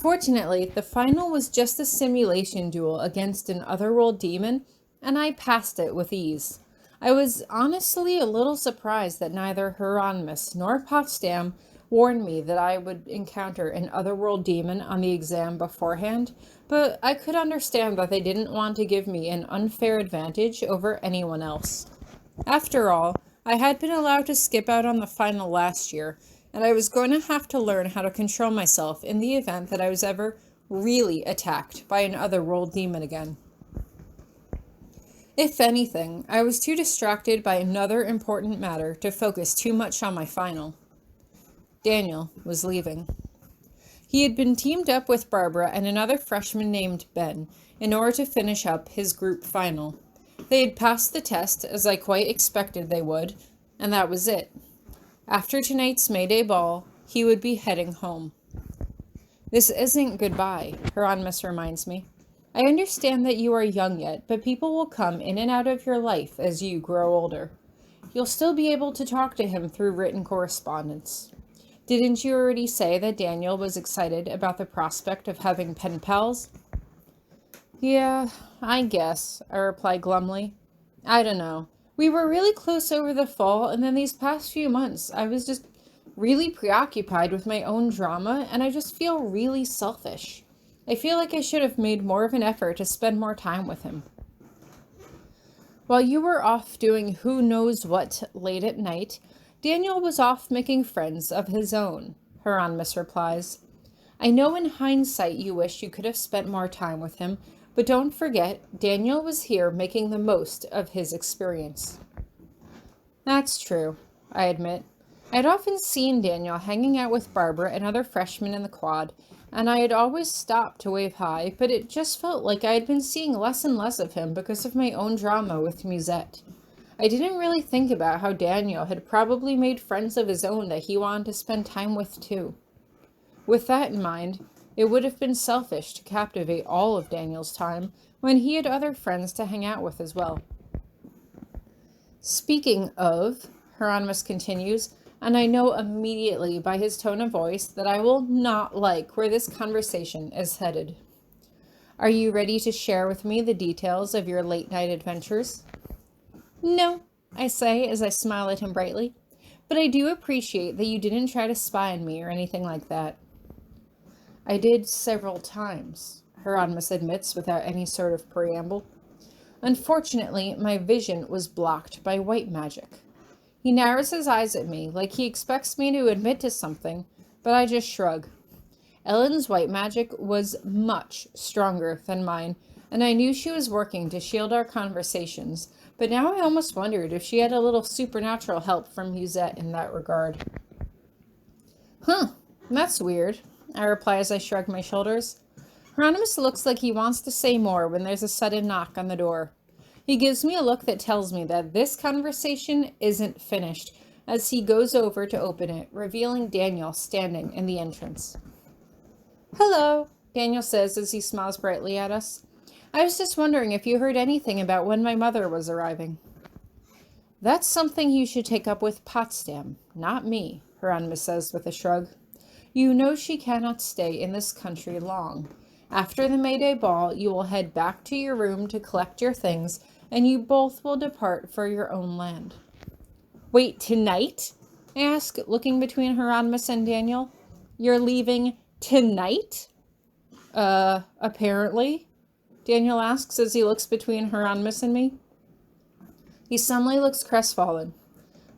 Fortunately, the final was just a simulation duel against an otherworld demon, and I passed it with ease. I was honestly a little surprised that neither Hieronymus nor Potsdam warned me that I would encounter an otherworld demon on the exam beforehand, but I could understand that they didn't want to give me an unfair advantage over anyone else. After all, I had been allowed to skip out on the final last year, and I was going to have to learn how to control myself in the event that I was ever really attacked by an otherworld demon again. If anything, I was too distracted by another important matter to focus too much on my final. Daniel was leaving. He had been teamed up with Barbara and another freshman named Ben in order to finish up his group final. They had passed the test, as I quite expected they would, and that was it. After tonight's May Day ball, he would be heading home. This isn't goodbye, Hieronymus reminds me. I understand that you are young yet, but people will come in and out of your life as you grow older. You'll still be able to talk to him through written correspondence. Didn't you already say that Daniel was excited about the prospect of having pen pals? Yeah, I guess, I replied glumly. I don't know. We were really close over the fall, and then these past few months, I was just really preoccupied with my own drama, and I just feel really selfish. I feel like I should have made more of an effort to spend more time with him. While you were off doing who knows what late at night, Daniel was off making friends of his own, Hieronymus replies. I know in hindsight you wish you could have spent more time with him, but don't forget, Daniel was here making the most of his experience. That's true, I admit. I'd often seen Daniel hanging out with Barbara and other freshmen in the quad, and I had always stopped to wave hi, but it just felt like I had been seeing less and less of him because of my own drama with Musette. I didn't really think about how Daniel had probably made friends of his own that he wanted to spend time with too. With that in mind, it would have been selfish to captivate all of Daniel's time when he had other friends to hang out with as well. Speaking of, Hieronymus continues, and I know immediately by his tone of voice that I will not like where this conversation is headed. Are you ready to share with me the details of your late-night adventures? No, I say as I smile at him brightly, but I do appreciate that you didn't try to spy on me or anything like that. I did several times, Hieronymus admits without any sort of preamble. Unfortunately, my vision was blocked by white magic. He narrows his eyes at me, like he expects me to admit to something, but I just shrug. Ellen's white magic was much stronger than mine, and I knew she was working to shield our conversations, but now I almost wondered if she had a little supernatural help from Musette in that regard. That's weird, I reply as I shrug my shoulders. Hieronymus looks like he wants to say more when there's a sudden knock on the door. He gives me a look that tells me that this conversation isn't finished, as he goes over to open it, revealing Daniel standing in the entrance. Hello, Daniel says as he smiles brightly at us. I was just wondering if you heard anything about when my mother was arriving. That's something you should take up with Potsdam, not me, Hieronymus says with a shrug. You know she cannot stay in this country long. After the May Day ball, you will head back to your room to collect your things, and you both will depart for your own land. Wait, tonight? I ask, looking between Hieronymus and Daniel. You're leaving tonight? Apparently, Daniel asks as he looks between Hieronymus and me. He suddenly looks crestfallen.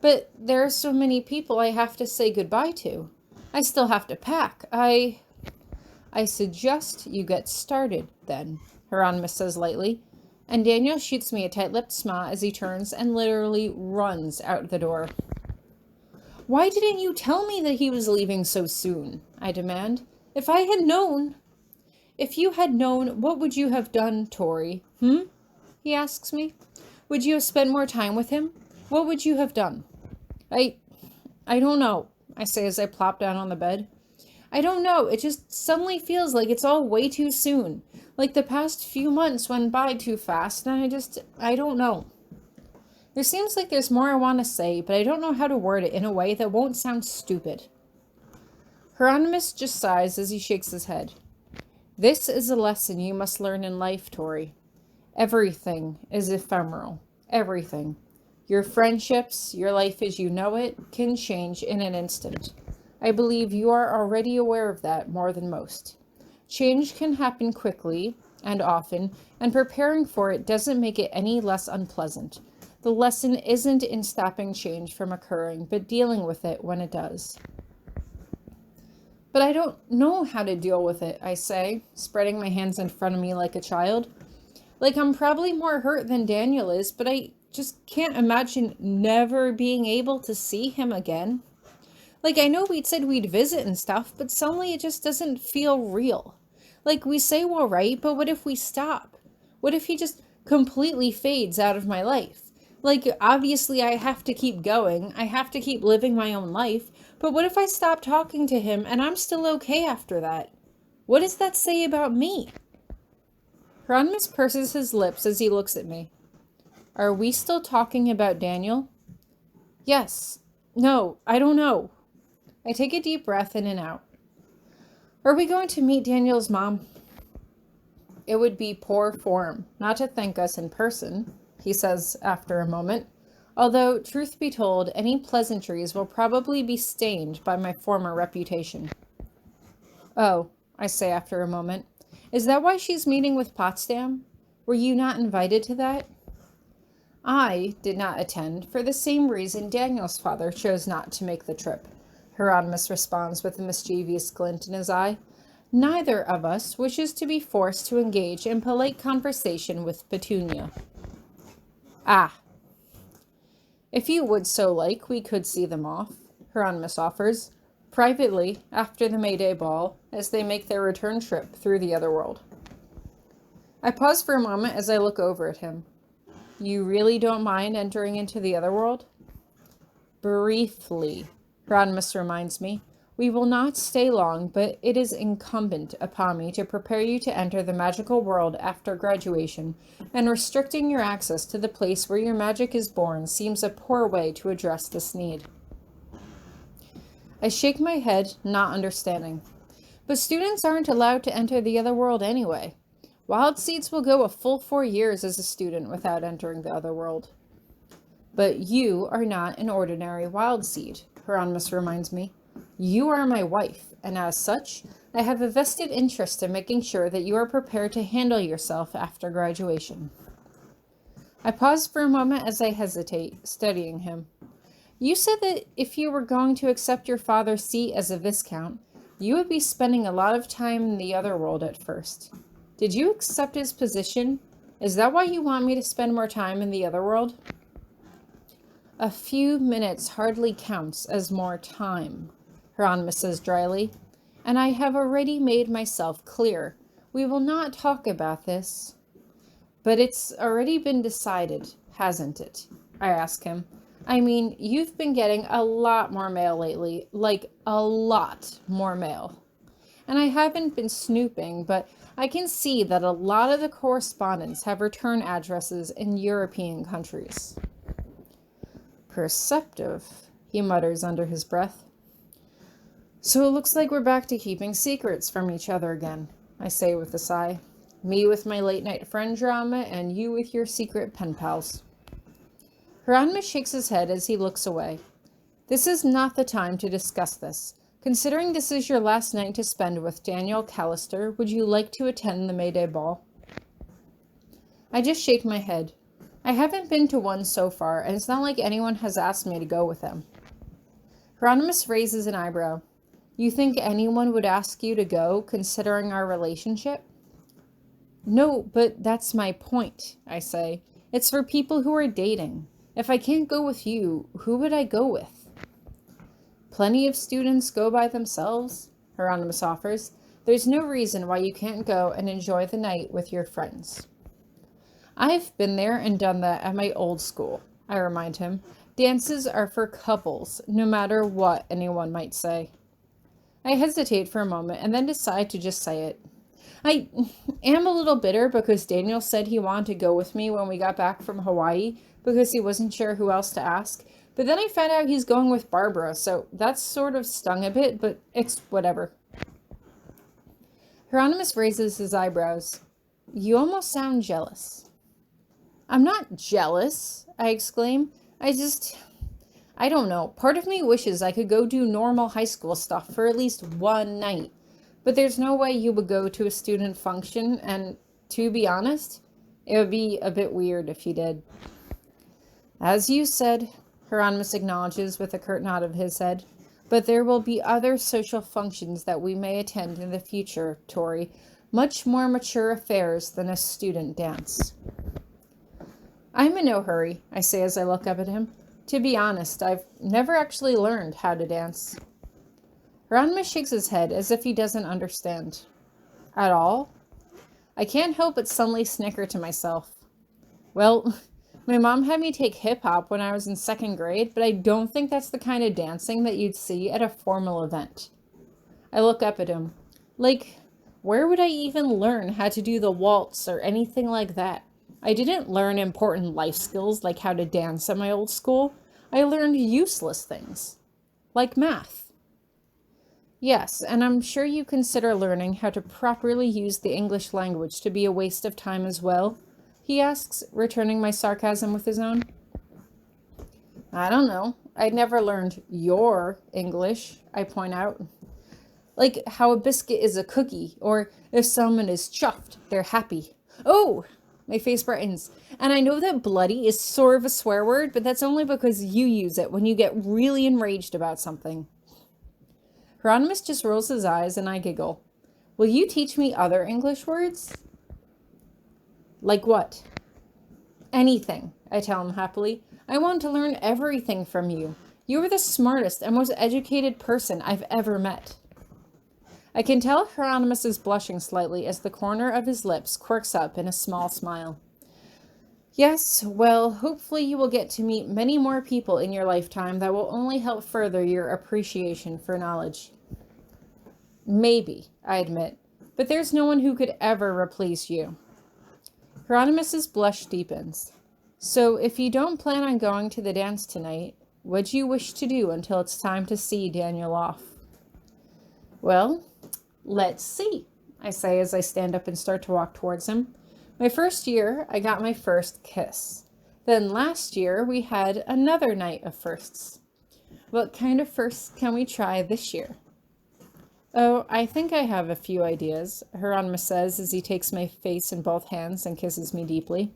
But there are so many people I have to say goodbye to. I still have to pack. I suggest you get started, then, Hieronymus says lightly, and Daniel shoots me a tight-lipped smile as he turns and literally runs out the door. Why didn't you tell me that he was leaving so soon? I demand. If you had known, what would you have done, Tori? He asks me. Would you have spent more time with him? What would you have done? I don't know, I say as I plop down on the bed. I don't know, it just suddenly feels like it's all way too soon. Like the past few months went by too fast, and I don't know. There seems like there's more I want to say, but I don't know how to word it in a way that won't sound stupid. Hieronymus just sighs as he shakes his head. This is a lesson you must learn in life, Tori. Everything is ephemeral. Everything. Your friendships, your life as you know it, can change in an instant. I believe you are already aware of that more than most. Change can happen quickly and often, and preparing for it doesn't make it any less unpleasant. The lesson isn't in stopping change from occurring, but dealing with it when it does. But I don't know how to deal with it, I say, spreading my hands in front of me like a child. Like, I'm probably more hurt than Daniel is, but I just can't imagine never being able to see him again. Like, I know we'd said we'd visit and stuff, but suddenly it just doesn't feel real. Like, we say we'll write, but what if we stop? What if he just completely fades out of my life? Like, obviously I have to keep going. I have to keep living my own life. But what if I stop talking to him and I'm still okay after that? What does that say about me? Hieronymous purses his lips as he looks at me. Are we still talking about Daniel? Yes. No, I don't know. I take a deep breath in and out. Are we going to meet Daniel's mom? It would be poor form not to thank us in person, he says after a moment. Although, truth be told, any pleasantries will probably be stained by my former reputation. Oh, I say after a moment. Is that why she's meeting with Potsdam? Were you not invited to that? I did not attend for the same reason Daniel's father chose not to make the trip, Hieronymous responds with a mischievous glint in his eye. Neither of us wishes to be forced to engage in polite conversation with Petunia. Ah. If you would so like, we could see them off, Hieronymous offers, privately after the May Day ball, as they make their return trip through the other world. I pause for a moment as I look over at him. You really don't mind entering into the other world? Briefly, Hieronymous reminds me. We will not stay long, but it is incumbent upon me to prepare you to enter the magical world after graduation, and restricting your access to the place where your magic is born seems a poor way to address this need. I shake my head, not understanding. But students aren't allowed to enter the other world anyway. Wild Seeds will go a full 4 years as a student without entering the other world. But you are not an ordinary wild seed, Hieronymous reminds me. You are my wife, and as such, I have a vested interest in making sure that you are prepared to handle yourself after graduation. I pause for a moment as I hesitate, studying him. You said that if you were going to accept your father's seat as a viscount, you would be spending a lot of time in the other world at first. Did you accept his position? Is that why you want me to spend more time in the other world? A few minutes hardly counts as more time, Hieronymous says dryly, and I have already made myself clear. We will not talk about this. But it's already been decided, hasn't it? I ask him. I mean, you've been getting a lot more mail lately, like a lot more mail. And I haven't been snooping, but I can see that a lot of the correspondents have return addresses in European countries. Perceptive, he mutters under his breath. So it looks like we're back to keeping secrets from each other again, I say with a sigh. Me with my late-night friend drama, and you with your secret pen pals. Hieronymous shakes his head as he looks away. This is not the time to discuss this. Considering this is your last night to spend with Daniel Callister, would you like to attend the May Day ball? I just shake my head. I haven't been to one so far, and it's not like anyone has asked me to go with them. Hieronymous raises an eyebrow. You think anyone would ask you to go, considering our relationship? No, but that's my point, I say. It's for people who are dating. If I can't go with you, who would I go with? Plenty of students go by themselves, Hieronymous offers. There's no reason why you can't go and enjoy the night with your friends. I've been there and done that at my old school, I remind him. Dances are for couples, no matter what anyone might say. I hesitate for a moment and then decide to just say it. I am a little bitter because Daniel said he wanted to go with me when we got back from Hawaii because he wasn't sure who else to ask. But then I found out he's going with Barbara, so that sort of stung a bit, but it's whatever. Hieronymus raises his eyebrows. You almost sound jealous. I'm not jealous, I exclaim. I don't know. Part of me wishes I could go do normal high school stuff for at least one night. But there's no way you would go to a student function, and to be honest, it would be a bit weird if you did. As you said, Hieronymus acknowledges with a curt nod of his head, but there will be other social functions that we may attend in the future, Tori, much more mature affairs than a student dance. I'm in no hurry, I say as I look up at him. To be honest, I've never actually learned how to dance. Hieronymus shakes his head as if he doesn't understand. At all? I can't help but suddenly snicker to myself. Well, my mom had me take hip-hop when I was in 2nd grade, but I don't think that's the kind of dancing that you'd see at a formal event. I look up at him. Like, where would I even learn how to do the waltz or anything like that? I didn't learn important life skills like how to dance at my old school. I learned useless things, like math. Yes, and I'm sure you consider learning how to properly use the English language to be a waste of time as well, he asks, returning my sarcasm with his own. I don't know. I'd never learned your English, I point out. Like how a biscuit is a cookie, or if someone is chuffed, they're happy. Oh! My face brightens. And I know that bloody is sort of a swear word, but that's only because you use it when you get really enraged about something. Hieronymus just rolls his eyes and I giggle. Will you teach me other English words? Like what? Anything, I tell him happily. I want to learn everything from you. You are the smartest and most educated person I've ever met. I can tell Hieronymus is blushing slightly as the corner of his lips quirks up in a small smile. Yes, well, hopefully you will get to meet many more people in your lifetime that will only help further your appreciation for knowledge. Maybe, I admit, but there's no one who could ever replace you. Hieronymus's blush deepens. So if you don't plan on going to the dance tonight, what do you wish to do until it's time to see Daniel off? Well, let's see, I say as I stand up and start to walk towards him. My first year, I got my first kiss. Then last year, we had another night of firsts. What kind of firsts can we try this year? Oh, I think I have a few ideas, Hieronymus says as he takes my face in both hands and kisses me deeply.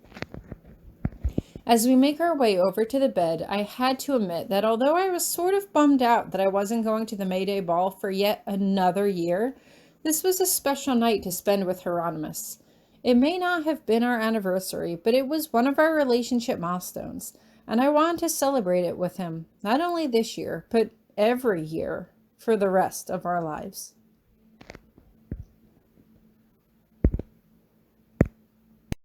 As we make our way over to the bed, I had to admit that although I was sort of bummed out that I wasn't going to the May Day ball for yet another year, this was a special night to spend with Hieronymus. It may not have been our anniversary, but it was one of our relationship milestones, and I wanted to celebrate it with him, not only this year, but every year for the rest of our lives.